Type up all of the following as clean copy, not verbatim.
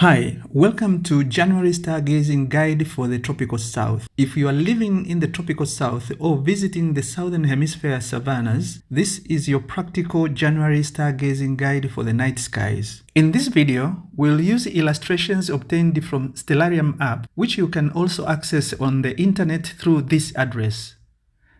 Hi, welcome to January Stargazing Guide for the Tropical South. If you are living in the Tropical South or visiting the Southern Hemisphere savannas, this is your practical January Stargazing Guide for the night skies. In this video, we'll use illustrations obtained from Stellarium app, which you can also access on the internet through this address.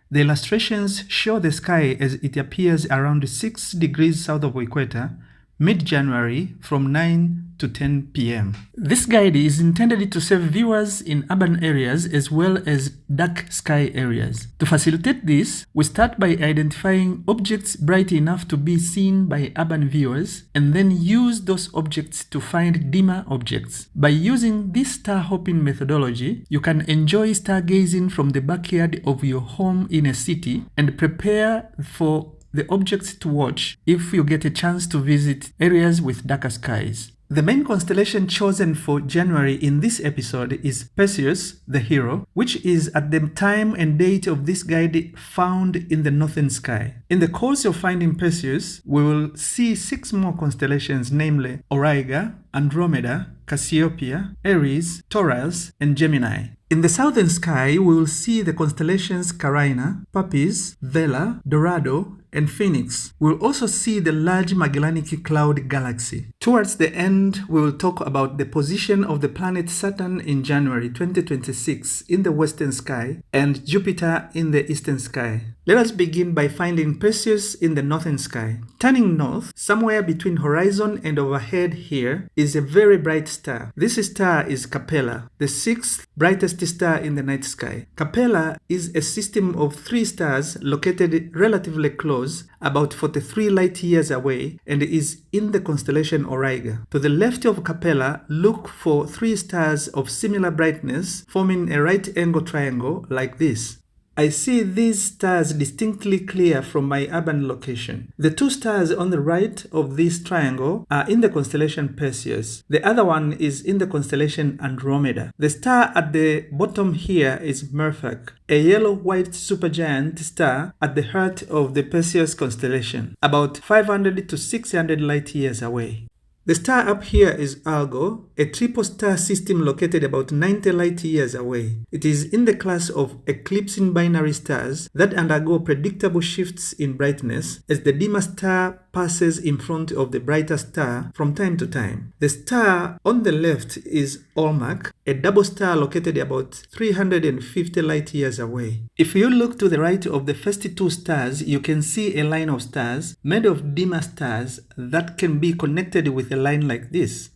The illustrations show the sky as it appears around 6 degrees south of equator, mid-January from 9 to 10 p.m. This guide is intended to serve viewers in urban areas as well as dark sky areas. To facilitate this, we start by identifying objects bright enough to be seen by urban viewers and then use those objects to find dimmer objects. By using this star hopping methodology, you can enjoy stargazing from the backyard of your home in a city and prepare for the objects to watch if you get a chance to visit areas with darker skies. The main constellation chosen for January in this episode is Perseus, the hero, which is at the time and date of this guide found in the northern sky. In the course of finding Perseus, we will see 6 more constellations, namely Auriga, Andromeda, Cassiopeia, Aries, Taurus, and Gemini. In the southern sky, we will see the constellations Carina, Puppis, Vela, Dorado, and Phoenix. We will also see the large Magellanic Cloud galaxy. Towards the end, we will talk about the position of the planet Saturn in January 2026 in the western sky and Jupiter in the eastern sky. Let us begin by finding Perseus in the northern sky. Turning north, somewhere between horizon and overhead here, is a very bright star. This star is Capella, the 6th brightest star in the night sky. Capella is a system of 3 stars located relatively close, about 43 light years away, and is in the constellation Auriga. To the left of Capella, look for 3 stars of similar brightness forming a right angle triangle like this. I see these stars distinctly clear from my urban location. The 2 stars on the right of this triangle are in the constellation Perseus. The other one is in the constellation Andromeda. The star at the bottom here is Mirfak, a yellow-white supergiant star at the heart of the Perseus constellation, about 500 to 600 light years away. The star up here is Algol, a triple star system located about 90 light years away. It is in the class of eclipsing binary stars that undergo predictable shifts in brightness as the dimmer star passes in front of the brighter star from time to time. The star on the left is Almach, a double star located about 350 light years away. If you look to the right of the first 2 stars, you can see a line of stars made of dimmer stars that can be connected with a line like this.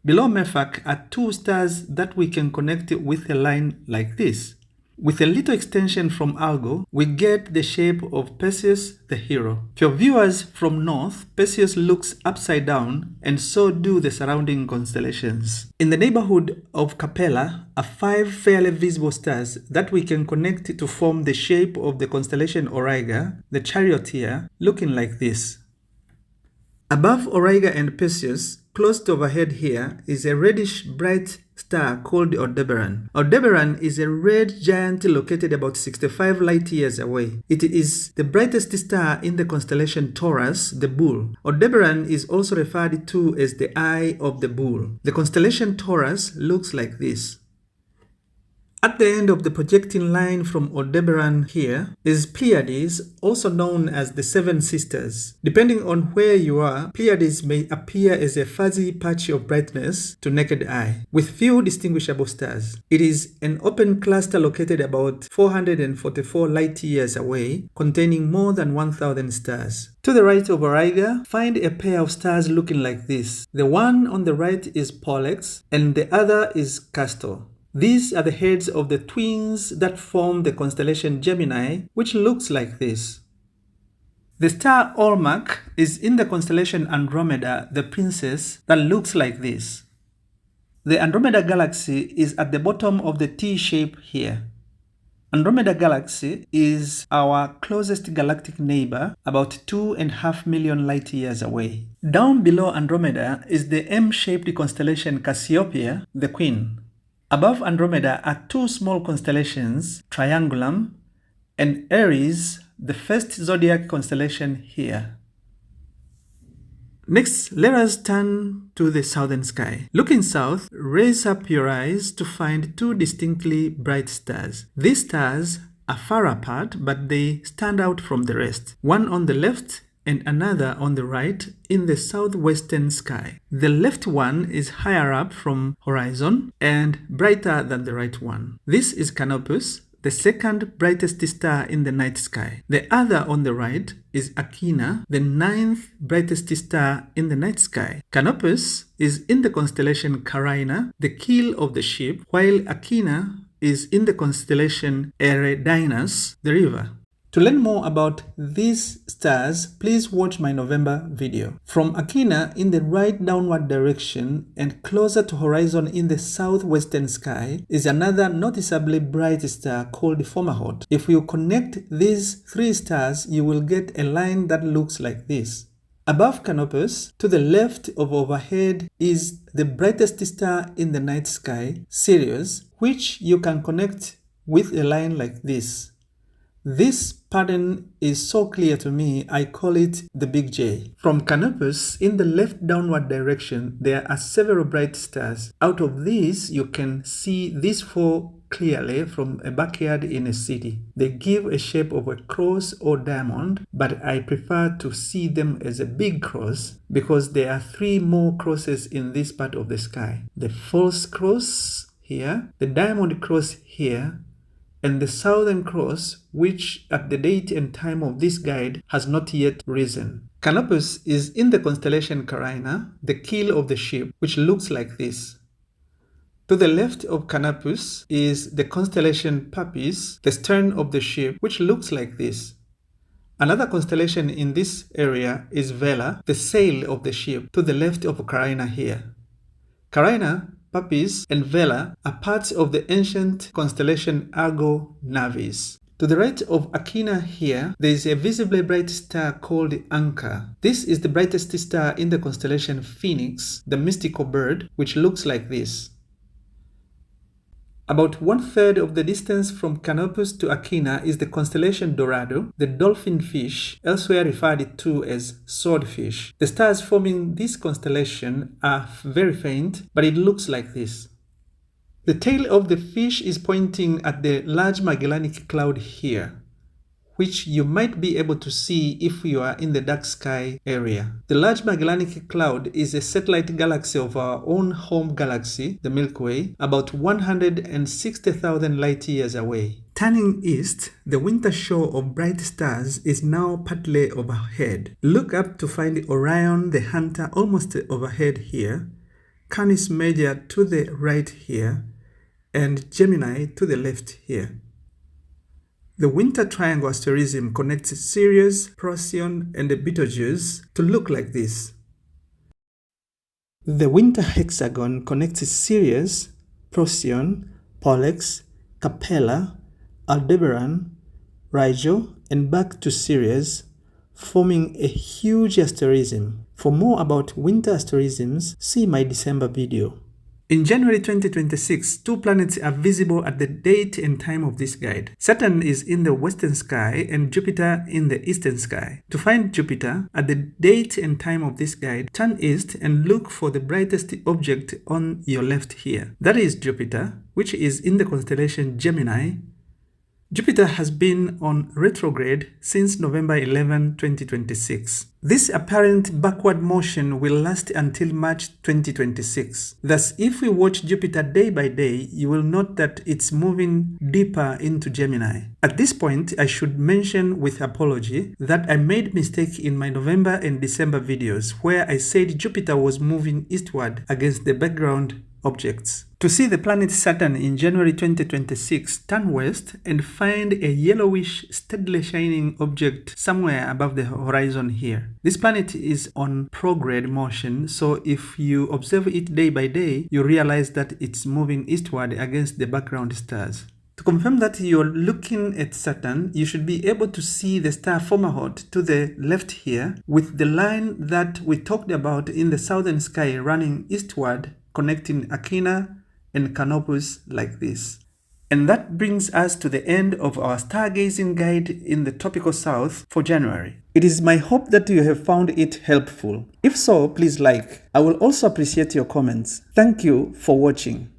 Below Mirfak are 2 stars that we can connect with a line like this. With a little extension from Algol, we get the shape of Perseus the hero. For viewers from north, Perseus looks upside down, and so do the surrounding constellations. In the neighborhood of Capella are 5 fairly visible stars that we can connect to form the shape of the constellation Auriga, the charioteer, looking like this. Above Auriga and Perseus, close to overhead here, is a reddish bright star called Aldebaran. Aldebaran is a red giant located about 65 light years away. It is the brightest star in the constellation Taurus, the bull. Aldebaran is also referred to as the eye of the bull. The constellation Taurus looks like this. At the end of the projecting line from Aldebaran here is Pleiades, also known as the 7 Sisters. Depending on where you are, Pleiades may appear as a fuzzy patch of brightness to naked eye, with few distinguishable stars. It is an open cluster located about 444 light years away, containing more than 1,000 stars. To the right of Auriga, find a pair of stars looking like this. The one on the right is Pollux, and the other is Castor. These are the heads of the twins that form the constellation Gemini, which looks like this. The star Almach is in the constellation Andromeda, the princess, that looks like this. The Andromeda galaxy is at the bottom of the T shape here. Andromeda galaxy is our closest galactic neighbor, about 2.5 million light years away. Down below Andromeda is the M-shaped constellation Cassiopeia, the queen. Above Andromeda are 2 small constellations, Triangulum and Aries, the first zodiac constellation here. Next, let us turn to the southern sky. Looking south, raise up your eyes to find two distinctly bright stars. These stars are far apart, but they stand out from the rest. One on the left and another on the right in the southwestern sky. The left one is higher up from horizon and brighter than the right one. This is Canopus, the second brightest star in the night sky. The other on the right is Achernar, the ninth brightest star in the night sky. Canopus is in the constellation Carina, the keel of the ship, while Achernar is in the constellation Eridanus, the river. To learn more about these stars, please watch my November video. From Achernar in the right downward direction and closer to horizon in the southwestern sky is another noticeably bright star called Fomalhaut. If you connect these three stars, you will get a line that looks like this. Above Canopus, to the left of overhead, is the brightest star in the night sky, Sirius, which you can connect with a line like this. This pattern is so clear to me, I call it the Big J. From Canopus, in the left downward direction, there are several bright stars. Out of these, you can see these four clearly from a backyard in a city. They give a shape of a cross or diamond, but I prefer to see them as a big cross because there are three more crosses in this part of the sky. The false cross here, the diamond cross here, and the southern cross, which at the date and time of this guide has not yet risen. Canopus is in the constellation Carina, the keel of the ship, which looks like this. To the left of Canopus is the constellation Puppis, the stern of the ship, which looks like this. Another constellation in this area is Vela, the sail of the ship, to the left of Carina here. Carina, Puppis, and Vela are parts of the ancient constellation Algol Navis. To the right of Achernar here, there is a visibly bright star called Ankaa. This is the brightest star in the constellation Phoenix, the mystical bird, which looks like this. About 1/3 of the distance from Canopus to Achernar is the constellation Dorado, the dolphin fish, elsewhere referred to as swordfish. The stars forming this constellation are very faint, but it looks like this. The tail of the fish is pointing at the large Magellanic Cloud here, which you might be able to see if you are in the dark sky area. The Large Magellanic Cloud is a satellite galaxy of our own home galaxy, the Milky Way, about 160,000 light-years away. Turning east, the winter show of bright stars is now partly overhead. Look up to find Orion the Hunter almost overhead here, Canis Major to the right here, and Gemini to the left here. The winter triangle asterism connects Sirius, Procyon, and the Betelgeuse to look like this. The winter hexagon connects Sirius, Procyon, Pollux, Capella, Aldebaran, Rigel, and back to Sirius, forming a huge asterism. For more about winter asterisms, see my December video. In January 2026, two planets are visible at the date and time of this guide. Saturn is in the western sky and Jupiter in the eastern sky. To find Jupiter at the date and time of this guide, turn east and look for the brightest object on your left here. That is Jupiter, which is in the constellation Gemini. Jupiter has been on retrograde since November 11, 2026. This apparent backward motion will last until March 2026. Thus, if we watch Jupiter day by day, you will note that it's moving deeper into Gemini. At this point, I should mention with apology that I made mistake in my November and December videos where I said Jupiter was moving eastward against the background objects. To see the planet Saturn in January 2026, turn west and find a yellowish, steadily shining object somewhere above the horizon here. This planet is on prograde motion, so if you observe it day by day, you realize that it's moving eastward against the background stars. To confirm that you're looking at Saturn, you should be able to see the star Fomalhaut to the left here, with the line that we talked about in the southern sky running eastward, connecting Achernar and Canopus like this. And that brings us to the end of our stargazing guide in the tropical south for January. It is my hope that you have found it helpful. If so, please like. I will also appreciate your comments. Thank you for watching.